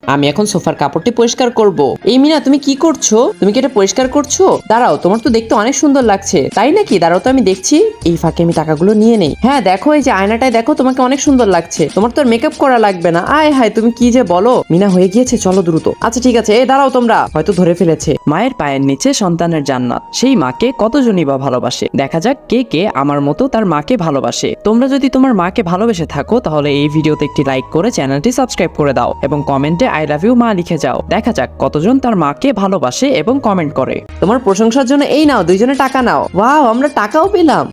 আমি এখন সোফার কাপড়টি পরিষ্কার করব। এই মিনা, তুমি কি করছো? তুমি কি এটা পরিষ্কার করছো? দাঁড়াও, তোমার তো দেখতে অনেক সুন্দর লাগছে। তাই নাকি? দাঁড়াও তো আমি দেখছি। এই ফাঁকে আমি টাকাগুলো নিয়ে নেই। হ্যাঁ দেখো, এই যে আয়নাটায় দেখো, তোমাকে অনেক সুন্দর লাগছে। তোমার তো আর মেকআপ করা লাগবে না। আয় হায়, তুমি কি যে বলো। মিনা, হয়ে গিয়েছে, চলো দ্রুত। আচ্ছা ঠিক আছে, এই দাঁড়াও, তোমরা হয়তো ধরে ফেলেছে। মায়ের পায়ের নিচে সন্তানের জান্নাত, সেই মাকে কতজনই বা ভালোবাসে। দেখা যাক কে কে আমার মতো তার মাকে ভালোবাসে। তোমরা যদি তোমার মাকে ভালোবেসে থাকো তাহলে এই ভিডিওতে একটি লাইক করে চ্যানেলটি সাবস্ক্রাইব করে দাও এবং কমেন্টে আই লাভ ইউ মা লিখে যাও। দেখা যাক কতজন তার মাকে ভালোবাসে এবং কমেন্ট করে। তোমার প্রশংসার জন্য এই নাও, দুইজনে টাকা নাও। ওয়াও, আমরা টাকাও পেলাম।